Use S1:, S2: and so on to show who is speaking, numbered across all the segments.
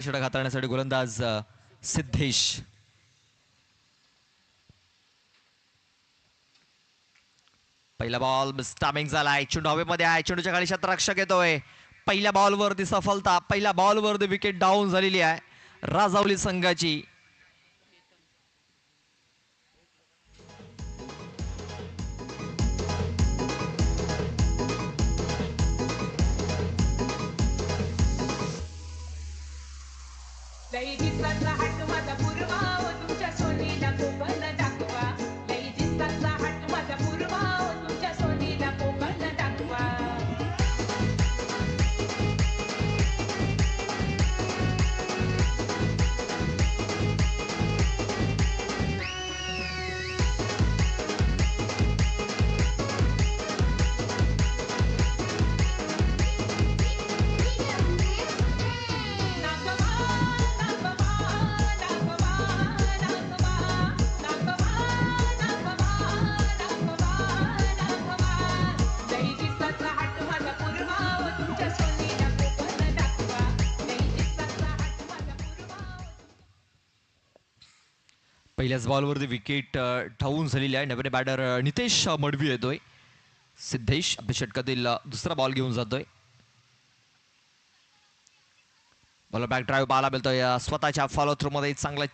S1: षटक हाताळण्यासाठी गोलंदाज सिद्धेश. पहिला बॉल स्टॅमिंग झालाय, चेंडू हवेमध्ये आहे, चेंडूच्या खाली क्षेत्ररक्षक येतोय. पहिल्या बॉलवरती सफलता, पहिल्या बॉलवरती विकेट डाऊन झालेली आहे राजावली संघाची. पहिल्याच बॉलवरती विकेट ठाऊन झालेली आहे. नवीन बॅटर नितेश मडवी येतोय. सिद्धेश षटकातील दुसरा बॉल घेऊन जातोय. बॉल बॅक ड्राईव्ह पाहायला मिळतोय. स्वतःच्या फॉलो थ्रू मध्ये चांगला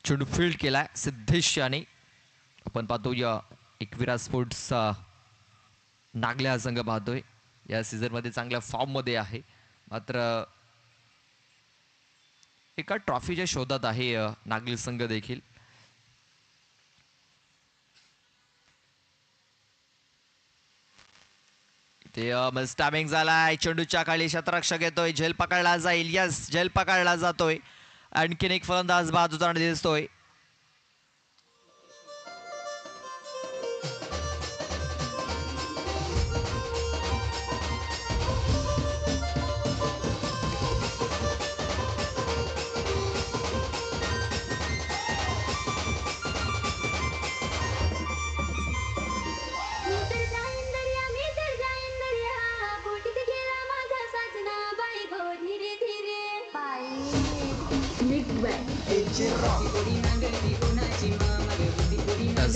S1: चेंडू फील्ड केलाय सिद्धेश याने. आपण पाहतोय एकविरा स्पोर्ट्स नागले हा संघ पाहतोय या सीझन मध्ये चांगल्या फॉर्म मध्ये आहे, मात्र एका ट्रॉफीच्या शोधात आहे नागली संघ देखील. ते स्टॅमिंग झालाय, चेंडूच्या खाली क्षेत्ररक्षक येतोय, झेल पकडला जाईल. यस, झेल पकडला जातोय. आणखीन एक फलंदाज बाद होताना दिसतोय.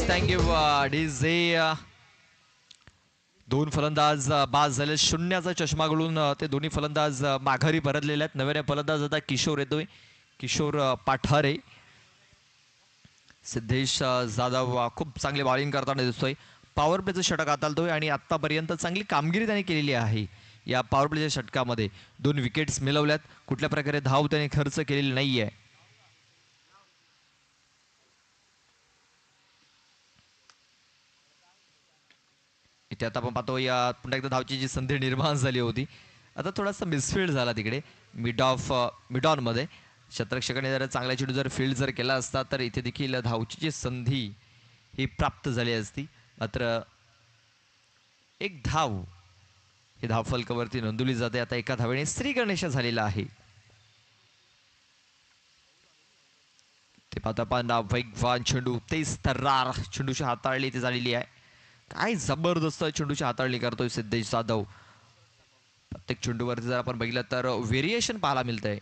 S1: Thank you DJ. दोन फलंदाज बाद झाले, शून्याचा चष्मा गळून ते दोन्ही फलंदाज माघारी परतलेले आहेत. नव्याने फलंदाज आता किशोर येतोय, किशोर पाठारे. सिद्धेश जाधव खूप चांगली बॉलिंग करताना दिसतोय. पॉवर प्लेचं षटक हाताळतोय आणि आतापर्यंत चांगली कामगिरी त्याने केलेली आहे. या पॉवर प्लेच्या षटकामध्ये 2 विकेट्स मिळवल्यात. कुठल्या प्रकारे धाव त्याने खर्च केलेली नाहीये. इथे आता आपण पाहतो या पुन्हा एकदा धावची जी संधी निर्माण झाली होती, आता थोडासा मिसफील्ड झाला तिकडे मिड ऑन मध्ये. क्षेत्ररक्षकाने जर चांगला चेंडू जर फील्ड जर केला असता तर इथे देखील धावची जी संधी ही प्राप्त झाली असती. मात्र एक धाव ही धाव फलकावरती नोंदवली जाते. आता एका धावेने श्री गणेश झालेला आहे. ते पाहता पाहता वेगवान चेंडू, तेज तर्रार चेंडूची हाताळली ती झालेली आहे. काय जबरदस्त चेंडूची हाताळणी करतोय सिद्धेश जाधव. प्रत्येक चेंडूवरती जर आपण बघितलं तर व्हेरिएशन पाहायला मिळतंय.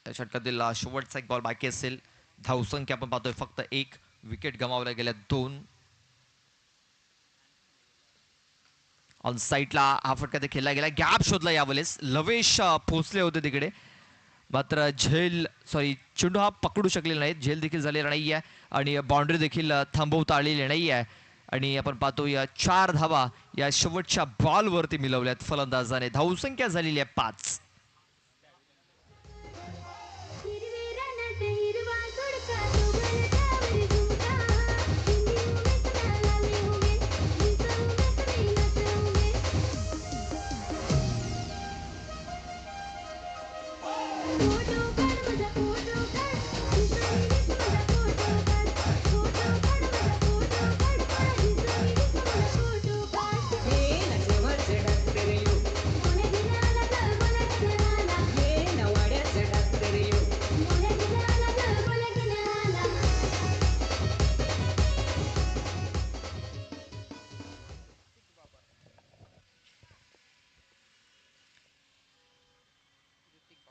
S1: त्या षटकातील शेवटचा एक बॉल बाकी असेल. धावसंख्या आपण पाहतोय फक्त 1, विकेट गमावल्या गेल्या 2. ऑन साईडला हा फटका ते खेळला गेला, गॅप शोधला यावेळेस. लवेश पोहोचले होते तिकडे, मात्र चेंडू हा पकडू शकलेला नाही. झेल देखील झालेला नाही आहे आणि बाउंड्री देखील थांबवता आलेली नाही आहे. आणि आपण पाहतो या 4 धावा या शेवटच्या बॉलवरती मिळवल्यात फलंदाजाने. धावसंख्या झालेली आहे 5.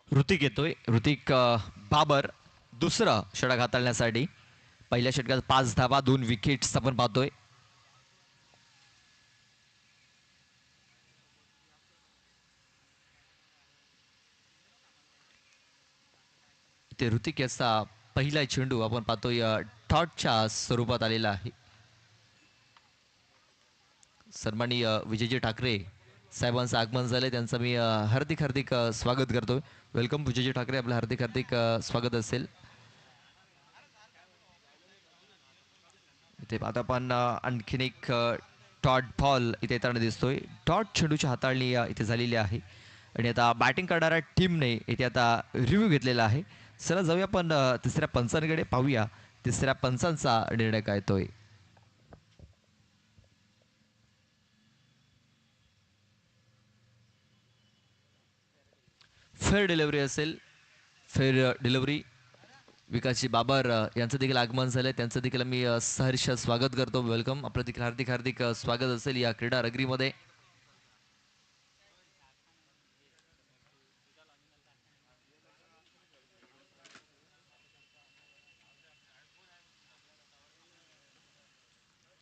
S1: ऋतिक येतोय. ऋतिक बाबर दुसरं षटक हाताळण्यासाठी. पहिल्या षटकात 5 धावा 2 विकेट्स आपण पाहतोय. ते ऋतिक याचा पहिला चेंडू आपण पाहतोय डॉटच्या स्वरूपात आलेला आहे. सन्माननीय विजयजी ठाकरे साहेबांचं आगमन झालंय, त्यांचं मी हार्दिक हार्दिक स्वागत करतोय. वेलकम विजयजी ठाकरे, आपलं हार्दिक हार्दिक स्वागत असेल. इथे आता आपण आणखीन एक डॉट बॉल इथे येताना दिसतोय. डॉट चेंडूची हाताळणी इथे झालेली आहे आणि आता बॅटिंग करणाऱ्या टीमने इथे आता रिव्ह्यू घेतलेला आहे. चला जाऊया आपण तिसऱ्या पंचांकडे, पाहूया तिसऱ्या पंचांचा निर्णय काय येतोय. फेअर डिलिव्हरी असेल. फेअर डिलिव्हरी विकासजी बाबर यांचं देखील आगमन झालंय, त्यांचं देखील मी सहर्ष स्वागत करतो. वेलकम, आपलं देखील हार्दिक हार्दिक स्वागत असेल या क्रीडा नगरीमध्ये.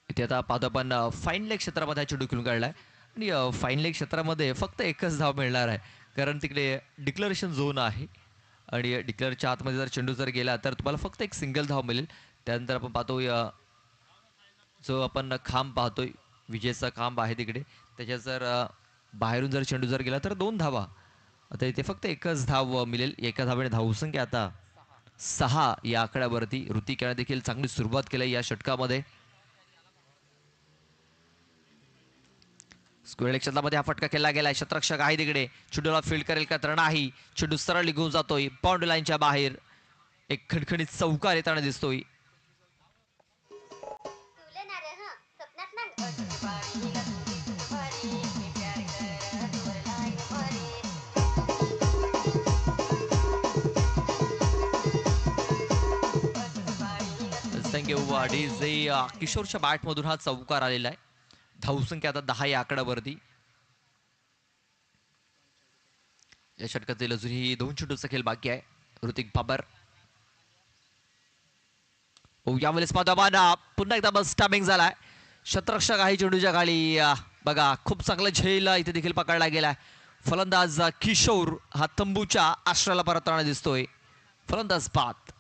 S1: इथे आता पाहतो आपण फाईन लेग क्षेत्रामध्ये हा चेंडू खेळून काढलाय आणि फाईन लेग क्षेत्रामध्ये फक्त एकच धाव मिळणार आहे, कारण तिकडे डिक्लरेशन झोन आहे आणि डिक्लेअरच्या आतमध्ये जर चेंडू जर गेला तर तुम्हाला फक्त एक सिंगल धाव मिळेल. त्यानंतर आपण पाहतो जो आपण खांब पाहतोय, विजेचा खांब आहे तिकडे, त्याच्या जर बाहेरून जर चेंडू जर गेला तर 2 धावा. आता इथे फक्त एकच धाव मिळेल. एका धावेने धावसंख्या आता 6 या आकड्यावरती. ऋतिक याने देखील चांगली सुरुवात केली या षटकामध्ये. स्क्वेअर क्षेत्रामध्ये हा फटका केला गेलाय. शतरक्षक आहे तिकडे, चेंडूला फील्ड करेल का तर नाही. चेंडू सरळ निघून जातोय बाउंड्री लाईनच्या बाहेर. एक खणखणीत चौकार येताना दिसतोय. Thank you DJ. किशोरच्या बॅटमधून हा चौकार आलेला आहे. धावसंख्या आता 10 या आकड्यावरती. या षटकातील अजूनही 2 चेंडूचा खेळ बाकी आहे. ऋतिक बाबर. यावेळेस पाहतो पुन्हा एकदा बस स्टॅबिंग झालाय. शतरक्षक आहे चेंडूच्या खाली. बघा, खूप चांगला झेल इथे देखील पकडला गेलाय. फलंदाज किशोर हा तंबूच्या आश्रयाला परतताना दिसतोय. फलंदाज बाद.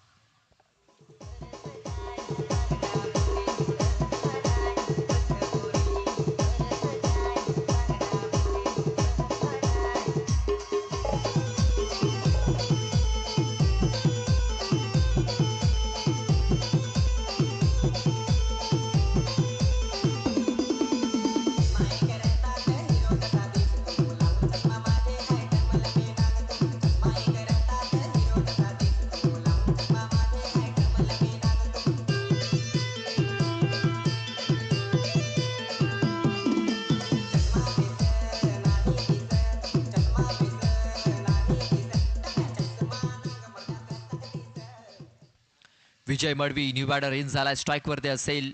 S1: विजय मडवी न्यू बॅटर इन झालाय, स्ट्राईक वरती असेल.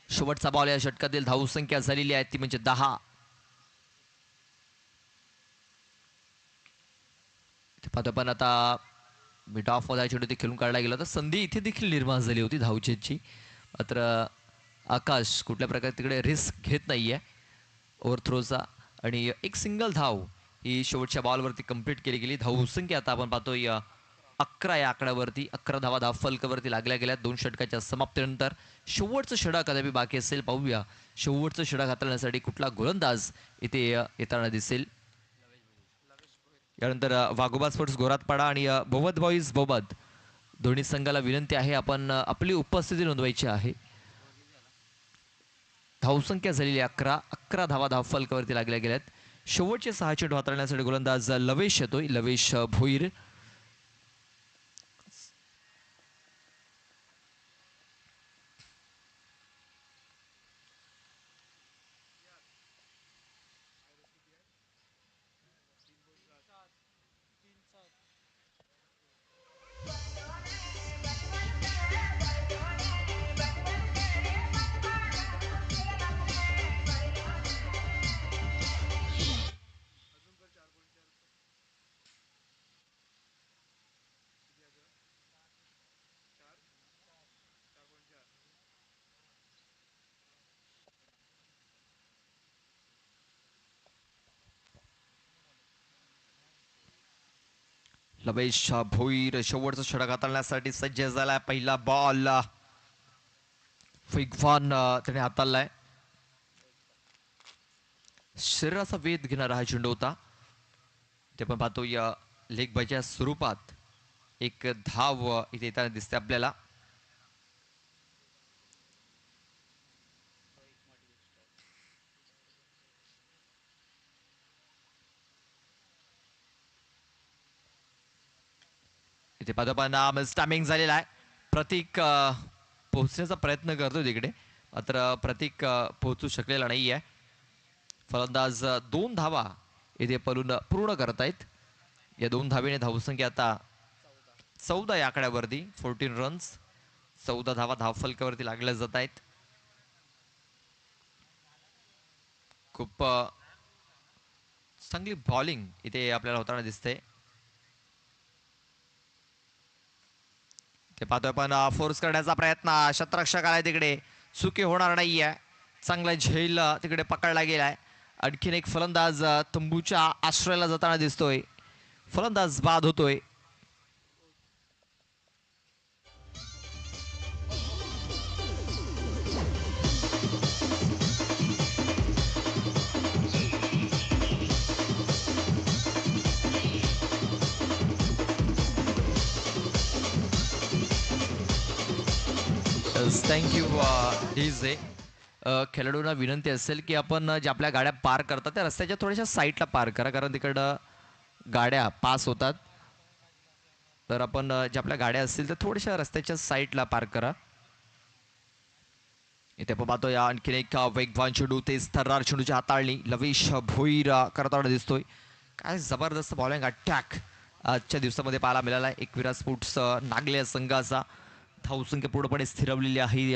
S1: शेवटचा बॉल या षटकातील धावसंख्या झालेली आहे ती म्हणजे 10. पाहतो पण आता मिड ऑफ मध्ये चेंडू ते खेळून काढला गेला तर संधी इथे देखील निर्माण झाली होती धावचेची. मात्र आकाश कुठल्या प्रकारे तिकडे रिस्क घेत नाहीये ओव्हरथ्रोचा आणि एक सिंगल धाव ही शेवटच्या बॉलवरती कंप्लीट केली गेली. धावसंख्या आता आपण पाहतोय 11 या आकड्यावरती. 11 धावा धाव फलकावरती लागल्या गेल्या 2 षटकाच्या समाप्तीनंतर. शेवटचं षटक कदापि बाकी असेल, पाहूया शेवटचं षटक हाताळण्यासाठी कुठला गोलंदाज इथे येताना दिसेल. यानंतर वाघोबा स्पोर्ट्स गोरातपाडा आणि बोबद बॉईज बोबद दोन्ही संघाला विनंती आहे आपण आपली उपस्थिती नोंदवायची आहे. धावसंख्या झालेली 11. 11 धावा धाव फलकावरती लागल्या गेल्यात. शेवटचे 6 चेंडू हाताळण्यासाठी गोलंदाज लवेश येतोय, लवेश भोईर. लवेश भोईर शेवटचा षटक हाताळण्यासाठी सज्ज झालाय. पहिला बॉल वेगवान त्याने हाताळलाय. शरीराचा वेध घेणारा हा चेंडू होता. ते पण पाहतो या लेग बायच्या स्वरूपात एक धाव इथे येताना दिसते आपल्याला. इथे पाहतो स्टॅमिंग झालेला आहे. प्रतीक पोहोचण्याचा प्रयत्न करतो तिकडे, मात्र प्रतीक पोहोचू शकलेला नाही आहे. फलंदाज 2 धावा इथे पूर्ण करत आहेत. या 2 धावेने धावसंख्या आता 14 या आकड्यावरती, 14 रन्स, 14 धावा धावफलकावरती लागल्या जात आहेत. खूप चांगली बॉलिंग इथे आपल्याला होताना दिसते. ते पाहतोय पण फोर्स करण्याचा प्रयत्न शतरक्षक आलाय तिकडे, चुकी होणार नाहीये. चांगला झेल तिकडे पकडला गेलाय. आणखीन एक फलंदाज तंबूच्या आश्रयाला जाताना दिसतोय. फलंदाज बाद होतोय. Thank you DJ. खेळाडूंना विनंती असेल की आपण ज्या आपल्या गाड्या पार करतात त्या रस्त्याच्या थोड्याशा साईडला पार करा, कारण तिकडं गाड्या पास होतात. तर आपण ज्या आपल्या गाड्या असतील तर थोड्याशा रस्त्याच्या साईडला पार्क करा. इथे आपण पाहतोय आणखीन एक वेगवान चेंडू, ते थर्रार चेंडूची हाताळणी लवेश भोईर करताना दिसतोय. काय जबरदस्त बॉलिंग अटॅक आजच्या दिवसामध्ये पाहायला मिळाला आहे. एकविरा स्पोर्ट्स नागले संघाचा धावसंख्या पूर्णपणे स्थिरवलेली आहे.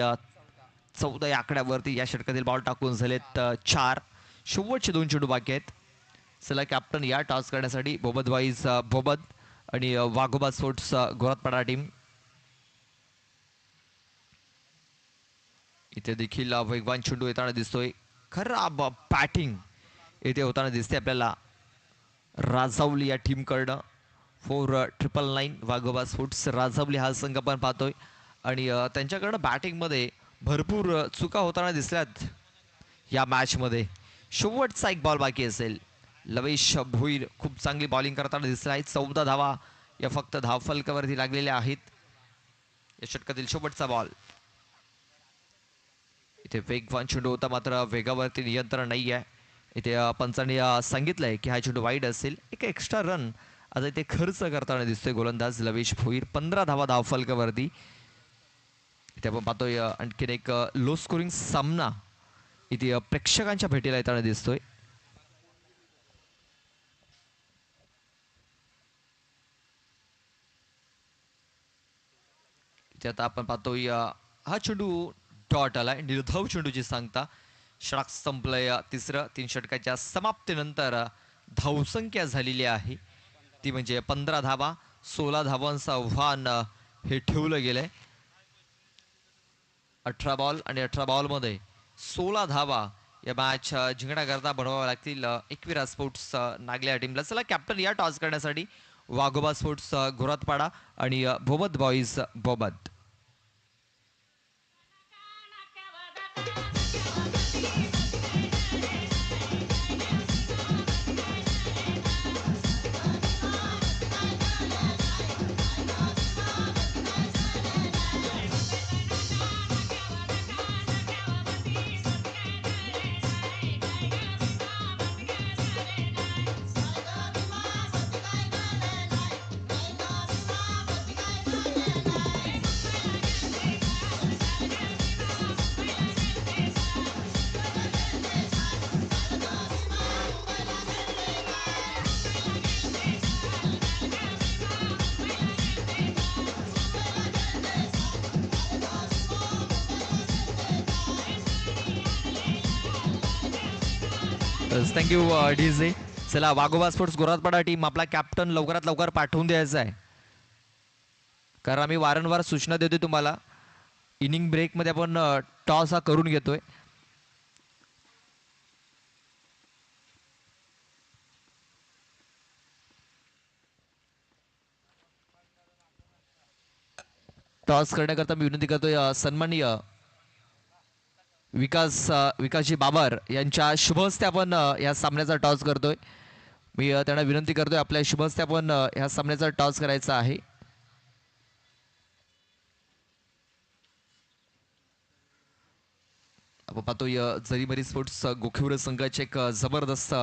S1: 14 या आकड्यावरती या षटकातील बॉल टाकून झालेत 4. शेवटचे 2 चेंडू बाकी आहेत. चला कॅप्टन या टॉस करण्यासाठी बोबद वाईज बोबद आणि वाघोबा स्पोर्ट्स गोरातपाडा टीम. इथे देखील वेगवान चेंडू येताना दिसतोय. खराब बॅटिंग इथे होताना दिसते आपल्याला राजावली या टीमकडनं. 4-9-9 वाघोबा स्पोर्ट्स राजावली हा संघ आपण पाहतोय. आणि त्यांच्याकडनं बॅटिंगमध्ये भरपूर चुका होताना दिसल्यात या मॅचमध्ये. शेवटचा एक बॉल बाकी असेल. लवेश भोईर खूप चांगली बॉलिंग करताना दिसला आहे. 14 धावा या फक्त धावफलकावरती लागलेल्या आहेत. या षटकातील शेवटचा बॉल. इथे वेगवान चेंडू होता, मात्र वेगावरती नियंत्रण नाही आहे. इथे पंचांनी सांगितलंय की हा चेंडू वाईड असेल. एक एक्स्ट्रा रन आता इथे खर्च करताना दिसतोय गोलंदाज लवेश भोईर. 15 धावा धावफलकावरती. इथे आपण पाहतोय आणखीन एक लो स्कोरिंग सामना इथे प्रेक्षकांच्या भेटीला येताना दिसतोय. इथे आता आपण पाहतोय हा चेंडू डॉट आलाय. निर्धाव चेंडूची सांगता. षटक संपलंय तिसरं. 3 षटकाच्या समाप्तीनंतर धावसंख्या झालेली आहे ती म्हणजे 15 धावा. 16 धावांचं आव्हान हे ठेवलं गेलंय. 18 बॉल आणि 18 बॉलमध्ये 16 धावा या मॅच जिंकण्याकरता बनवाव्या लागतील एकविरा स्पोर्ट्स नागल्या टीमला. चला कॅप्टन या टॉस करण्यासाठी वाघोबा स्पोर्ट्स गोरातपाडा आणि Bobad boys Bobad. Thank you DJ. चला वाघोबा स्पोर्ट्स गोरातपाडा टीम आपला कॅप्टन लवकरात लवकर पाठवून द्यायचा आहे, कारण आम्ही वारंवार सूचना देतोय तुम्हाला. इनिंग ब्रेकमध्ये आपण टॉस हा करून घेतोय. टॉस करण्याकरता मी विनंती करतोय सन्माननीय विकासजी बाबर यांच्या शुभ हस्ते आपण या सामन्याचा टॉस करतोय. मी त्यांना विनंती करतोय आपल्या शुभ हस्ते आपण ह्या सामन्याचा टॉस करायचा आहे. आपण पाहतोय जरीमरी स्पोर्ट्स गोखिवरे संघाचे एक जबरदस्त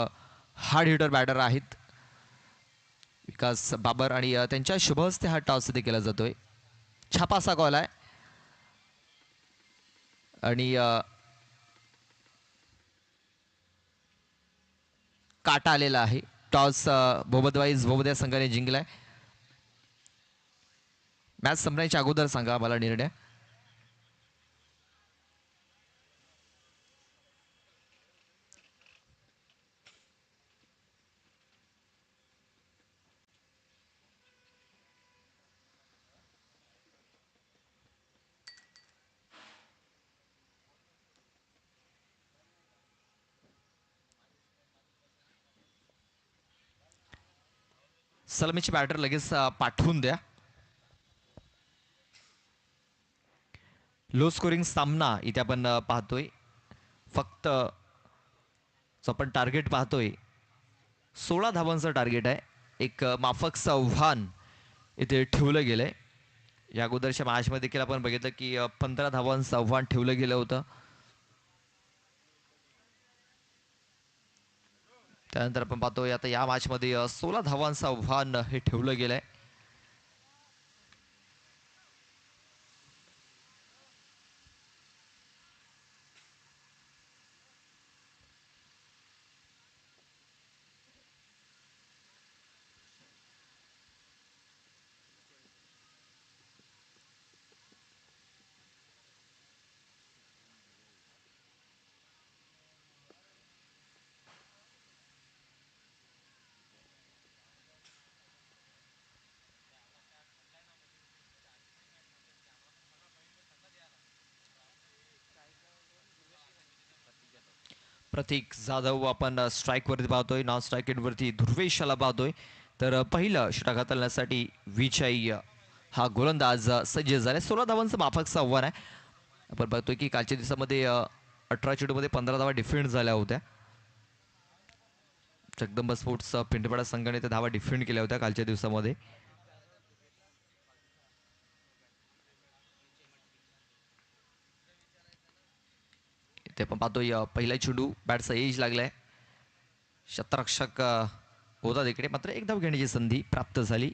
S1: हार्ड हिटर बॅटर आहेत विकास बाबर आणि त्यांच्या शुभ हस्ते हा टॉस इथे केला जातोय. छापासा कॉल आहे आणि काटा आलेला आहे. टॉस बोबदवाईज संघाने जिंकलाय. मॅच संपण्याच्या अगोदर सांगा मला निर्णय. सलामीचे बॅटर लगेच पाठवून द्या. लो स्कोरिंग सामना इथे आपण पाहतोय. फक्त जो आपण टार्गेट पाहतोय 16 धावांचं टार्गेट आहे. एक माफकचं आव्हान इथे ठेवलं गेलंय. या अगोदरच्या मॅचमध्ये देखील आपण बघितलं की 15 धावांचं आव्हान ठेवलं गेलं होतं. त्यानंतर आपण पाहतोय आता या मॅचमध्ये 16 धावांचं आव्हान हे ठेवलं गेलंय. प्रतीक जाधव आपण स्ट्राईक वरती पाहतोय. नॉन स्ट्राईक वरती ध्रुवेशाला पाहतोय. तर पहिलं षटक हाताळण्यासाठी विजय हा गोलंदाज सज्ज झालाय. 16 धावांचं माफकचं आव्हान आहे. आपण बघतोय की कालच्या दिवसामध्ये 18 चेंडूमध्ये 15 धावा डिफेंड झाल्या होत्या. जगदंबा स्पोर्ट्स पिंटपाडा संघाने त्या धावा डिफेंड केल्या होत्या कालच्या दिवसामध्ये. इथे आपण पाहतोय पहिला चेंडू बॅटचा एज लागलाय. शतरक्षक होता तिकडे मात्र एक धाव घेण्याची संधी प्राप्त झाली.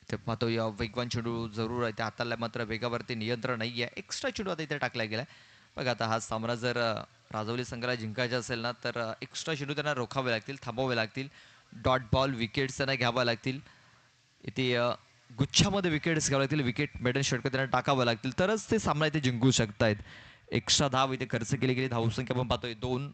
S1: इथे पाहतोय वेगवान चेंडू जरूर आहे त्या हाताला मात्र वेगावरती नियंत्रण नाही आहे. एक्स्ट्रा चेंडू आता इथे टाकला गेलाय. बघा आता हा सामना जर राजौली संघाला जिंकायचा असेल ना तर एक्स्ट्रा चेंडू त्यांना रोखावे लागतील, थांबवावे लागतील. डॉट बॉल विकेट्स त्यांना घ्याव्या लागतील. इथे गुच्छामध्ये विकेट्स घ्यावे लागतील. विकेट मेडन षटक त्यांना टाकावं लागतील तरच ते सामना इथे जिंकू शकतायत. एक्स्ट्रा धाव इथे खर्च केली गेली. धावसंख्या आपण पाहतोय 2.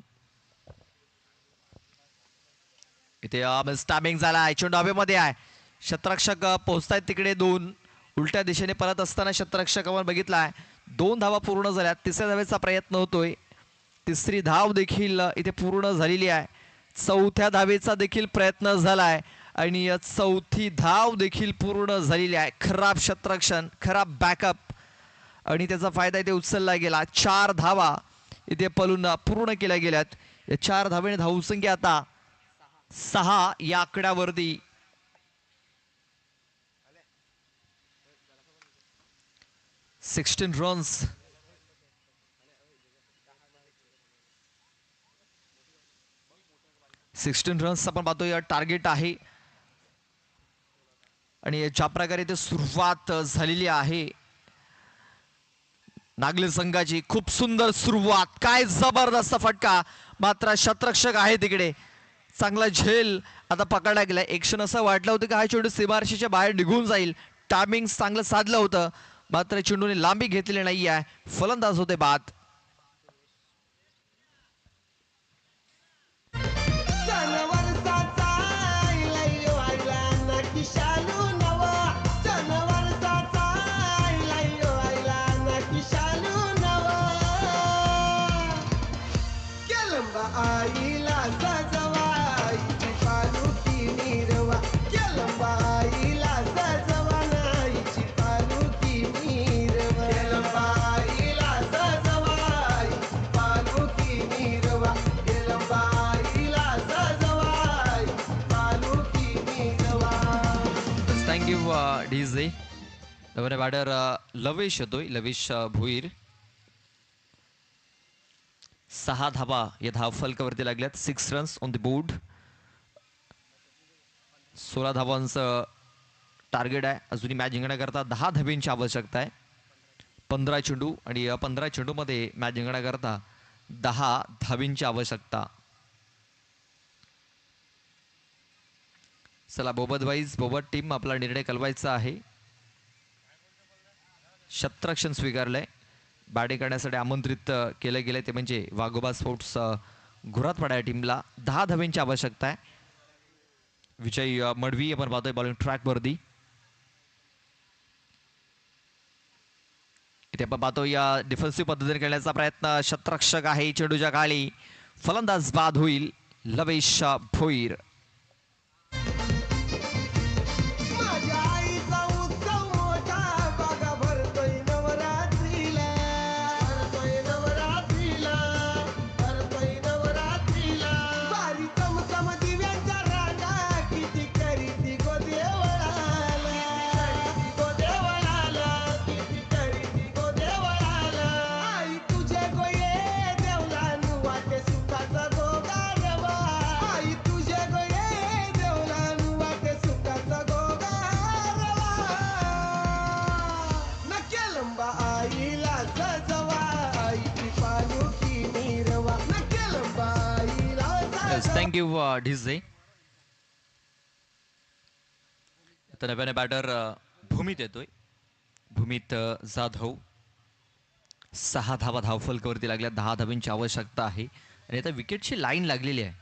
S1: इथे स्टॅबिंग झाला. चेंडू हवेमध्ये आहे. शतरक्षक पोहोचतायत तिकडे 2. उलट्या दिशेने परत असताना शतरक्षक आपण बघितलाय 2 धावा पूर्ण झाल्या. तिसऱ्या धावेचा प्रयत्न होतोय. तिसरी धाव देखील इथे पूर्ण झालेली आहे. चौथ्या धावेचा देखील प्रयत्न झालाय आणि चौथी धाव देखील पूर्ण झालेली आहे. खराब शतरक्षण, खराब बॅकअप आणि त्याचा फायदा इथे उचलला गेला. 4 धावा इथे पलून पूर्ण केल्या गेल्यात. या 4 धावेने धावसंख्या आता 6 या आकड्यावरती 16 रन्स. 16 रन्स आपण पाहतोय टार्गेट आहे आणि ज्या प्रकारे ते सुरुवात झालेली आहे नागले संघाची खूप सुंदर सुरुवात. काय जबरदस्त फटका. मात्र शतरक्षक आहे तिकडे चांगला झेल आता पकडला गेला. एक क्षण असं वाटलं होतं की हा चेंडू सीमारेषेच्या बाहेर निघून जाईल. टायमिंग चांगलं साधलं होतं मात्र चेंडूने लांबी घेतलेली नाही आहे. फलंदाज होते बाद. डीजे. नवीन बॅटर लवेश येतोय, लवेश भोईर. 6 धाबा या धाव फलकावरती लागल्यात. 6 रन्स ऑन द बोर्ड. 16 धावांचं टार्गेट आहे. अजूनही मॅच जिंकण्याकरता 10 धाब्यांची आवश्यकता आहे. 15 चेंडू आणि या 15 चेंडूमध्ये मॅच जिंकण्याकरता 10 धाबींची आवश्यकता. चला बोबत वाईज बोबत टीम आपला निर्णय कळवायचा आहे. शतरक्षण स्वीकारलंय. बॅटिंग करण्यासाठी आमंत्रित केले गेले ते म्हणजे वाघोबा स्पोर्ट्स घोरातवाडा या टीमला 10 धाब्यांची आवश्यकता आहे. विजय मडवी आपण पाहतोय बॉलिंग ट्रॅकवरती. इथे आपण पाहतो या डिफेन्सिव्ह पद्धतीने खेळण्याचा प्रयत्न. शतरक्षक आहे चेंडूच्या काळी. फलंदाज बाद होईल लवेश भोईर. थँक्यू ढिजे. तर नव्याने बॅटर भूमीत येतोय. भूमीत जाधव. 6 धावा धावफलकावरती लागल्या. 10 धाब्यांची आवश्यकता आहे आणि आता विकेटची लाईन लागलेली आहे.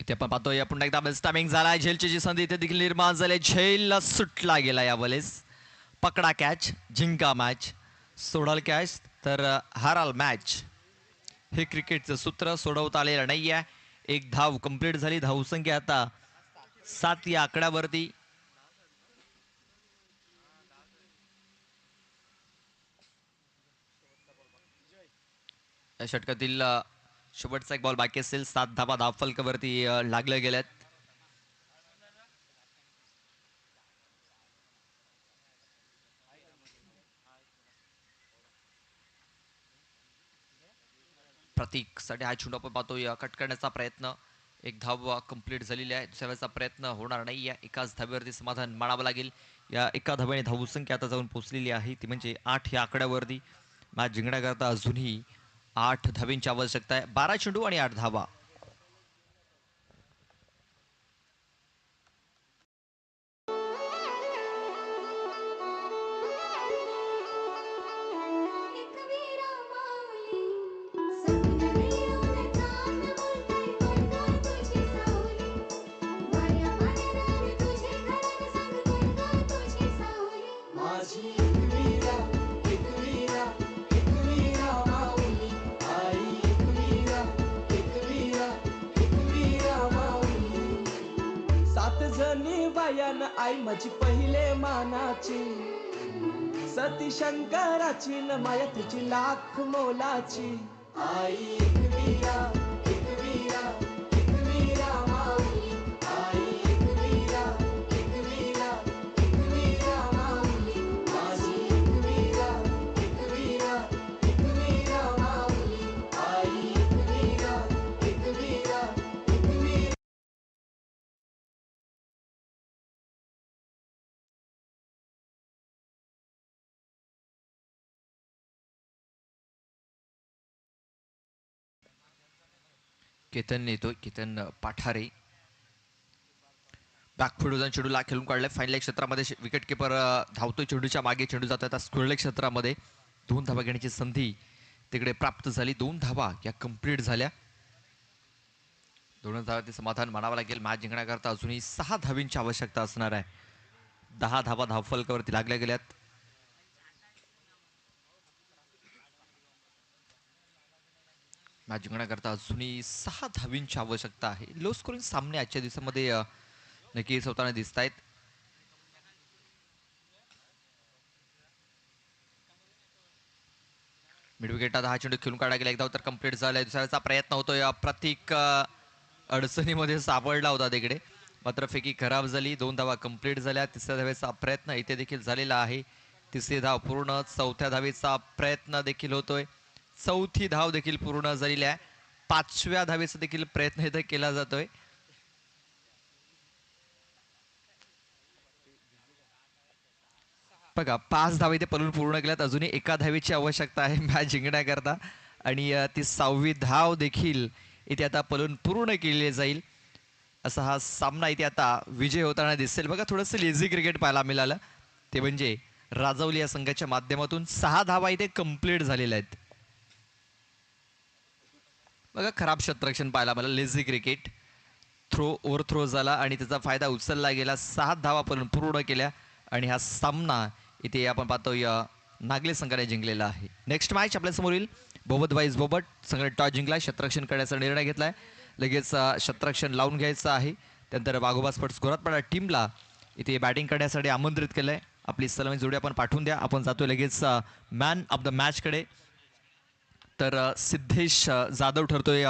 S1: इथे आपण पाहतोय पुन्हा एकदा टायमिंग झाला. झेलची जी संधी इथे देखील निर्माण झाली. झेलला सुटला गेला यावेळेस. पकडा कॅच, जिंका मॅच. सोडाल कॅच तर हाराल मॅच. हे क्रिकेटचं सूत्र सोडवता आलेलं नाही आहे. एक धाव कंप्लीट झाली. धावसंख्या आता 7 या आकड्यावरती. या षटकातील शेवटचा एक बॉल बाकी असेल. 7 धावा धावफलकावरती लागले गेल्यात. प्रतीक साठी हा चेंडू आपण पाहतोय कट करण्याचा प्रयत्न. एक धाव कंप्लीट झालेली आहे. दुसऱ्याचा प्रयत्न होणार नाही आहे. एकाच धाब्यावरती समाधान मानावं लागेल. या एका धाब्याने धावसंख्या आता जाऊन पोहोचलेली आहे ती म्हणजे 8 या आकड्यावरती. मॅच जिंकण्याकरता अजूनही 8 धाब्यांची आवश्यकता आहे. 12 चेंडू आणि 8 धावा.
S2: आई माझी पहिले मानाची. सती शंकराची न माया तुझी लाख मोलाची. आई एकवीरा एकवीरा एकवीरा माऊली. आई एकवीरा एकवीरा एकवीरा माऊली. माझी एकवीरा एकवीरा एकवीरा माऊली. आई एकवीरा एकवीरा एकवीरा.
S1: केतन येतोय. केतन पाठारे. बॅकफुट जाऊन चेंडूला खेळून काढलाय. फाईन लेग क्षेत्रामध्ये विकेट किपर धावतोय चेंडूच्या मागे. चेंडू जातोय आता स्क्वेअर लेग क्षेत्रामध्ये. 2 धावा घेण्याची संधी तिकडे प्राप्त झाली. 2 धावा या कंप्लीट झाल्या. 2 धावांचे समाधान मानावं लागेल. मॅच जिंकण्याकरता अजूनही 6 धावींची आवश्यकता असणार आहे. 10 धावा धावफलकावरती लागल्या गेल्यात. मॅच जिंकण्याकरता अजूनही 6 धावींची आवश्यकता आहे. लो स्कोरिंग सामने आजच्या दिवसामध्ये नक्कीच होताना दिसत आहेत. मिड विकेटात हा चेंडू खेळून काढला गेला. एकदा तर कंप्लीट झालाय. दुसऱ्याचा प्रयत्न होतोय. प्रतीक अडचणीमध्ये सापडला होता तिकडे, मात्र फेकी खराब झाली. 2 धावा कंप्लीट झाल्या. तिसऱ्या धावेचा प्रयत्न इथे देखील झालेला आहे. तिसरी धाव पूर्ण. चौथ्या धावेचा प्रयत्न देखील होतोय. चौथी धाव देखील पूर्ण झालेली आहे. 5व्या धावेचा देखील प्रयत्न इथे केला जातोय. बघा 5 धावा इथे पळून पूर्ण केल्यात. अजूनही एका धावेची आवश्यकता आहे मॅच जिंकण्याकरता आणि ती 6वी धाव देखील इथे आता पळून पूर्ण केली जाईल. असा हा सामना इथे आता विजय होताना दिसेल. बघा थोडंसं लेझी क्रिकेट पाहायला मिळालं. ते म्हणजे राजौली या संघाच्या माध्यमातून 6 धावा इथे कंप्लीट झालेल्या आहेत. बघा खराब क्षेत्ररक्षण पाहायला मला. Lazy cricket. ओव्हरथ्रो झाला आणि त्याचा फायदा उचलला गेला. 6 धावा पण पूर्ण केल्या आणि हा सामना इथे आपण पाहतोय नागले संघाने जिंकलेला आहे. नेक्स्ट मॅच आपल्या समोर येईल. बोबत वाईज बोबट संघाने टॉस जिंकलाय. क्षेत्ररक्षण करण्याचा निर्णय घेतलाय. लगेच क्षेत्ररक्षण लावून घ्यायचं आहे. त्यानंतर वाघोबा स्पोर्ट्स गोरातपाडा टीमला इथे बॅटिंग करण्यासाठी आमंत्रित केलंय. आपली सलामी जोडी आपण पाठवून द्या. आपण जातोय लगेच मॅन ऑफ द मॅच कडे. तर सिद्धेश जाधव ठरतोय